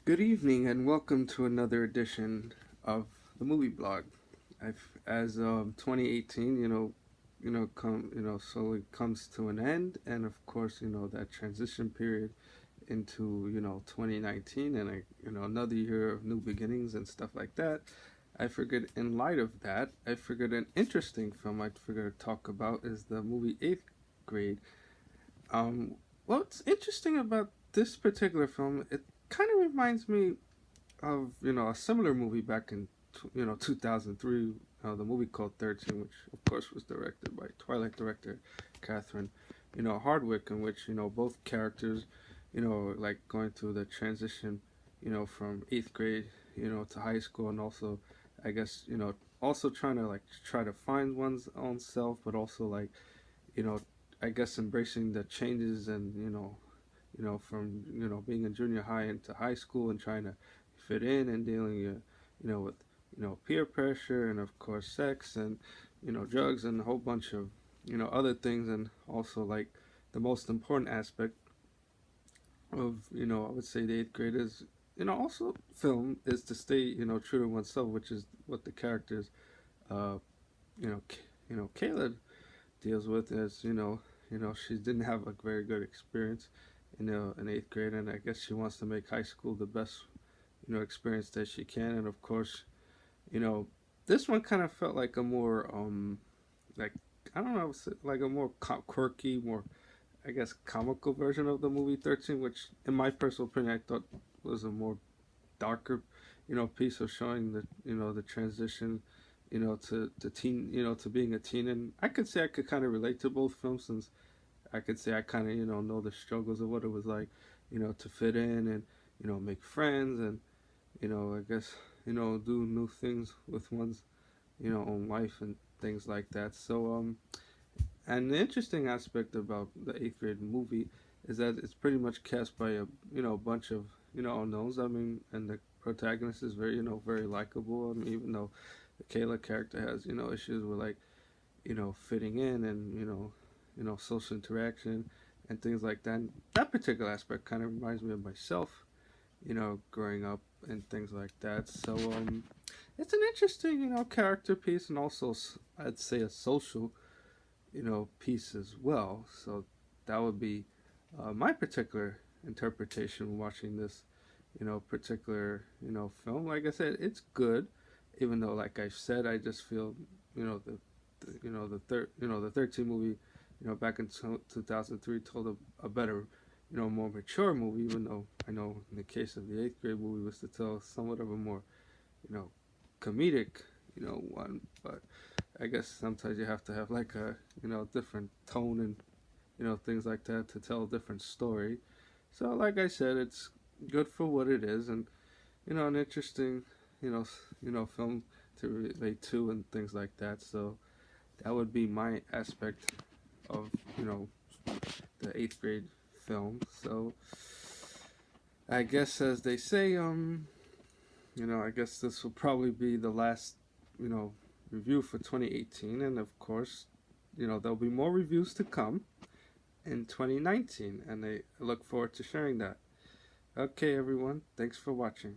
Good evening and welcome to another edition of the Movie Blog. As 2018, slowly comes to an end, and of course, that transition period into 2019 and another year of new beginnings and stuff like that. I figured, in light of that, an interesting film I figured to talk about is the movie Eighth Grade. Um, what's interesting about this particular film, it kind of reminds me of a similar movie back in 2003, the movie called 13, which of course was directed by Twilight director Catherine Hardwicke, in which both characters like going through the transition from eighth grade to high school, and also I guess also trying to try to find one's own self, but also you know I guess embracing the changes, and from being in junior high into high school and trying to fit in and dealing with peer pressure, and of course sex, and drugs, and a whole bunch of other things. And also, like, the most important aspect of I would say the eighth grade is also film is to stay true to oneself, which is what the characters uh Kayla deals with. As she didn't have a very good experience in eighth grade, and I guess she wants to make high school the best experience that she can. And of course, you know this one kind of felt like a more like, I don't know, like a more quirky, more, I guess, comical version of the movie 13, which in my personal opinion I thought was a more darker piece of showing the the transition to teen, to being a teen. And I could say I could kind of relate to both films, since I could say I kind of know the struggles of what it was like to fit in, and make friends, and I guess do new things with one's own life and things like that. So and the interesting aspect about the eighth grade movie is that it's pretty much cast by a bunch of unknowns. I mean, and the protagonist is very very likable. I mean, even though the Kayla character has issues with, like, fitting in, and social interaction and things like that. And that particular aspect kind of reminds me of myself, growing up and things like that. So it's an interesting character piece, and also I'd say a social piece as well. So that would be my particular interpretation watching this particular film. Like I said, it's good, even though, like I said, I just feel the 13 movie back in 2003 told a better more mature movie, even though I know in the case of the eighth grade movie was to tell somewhat of a more you know comedic one. But I guess sometimes you have to have like a different tone, and things like that, to tell a different story. So, like I said, it's good for what it is, and an interesting film to relate to and things like that. So that would be my aspect of the eighth grade film. So I guess, as they say, I guess this will probably be the last you know review for 2018, and of course, there'll be more reviews to come in 2019, and I look forward to sharing that. Okay, everyone, thanks for watching.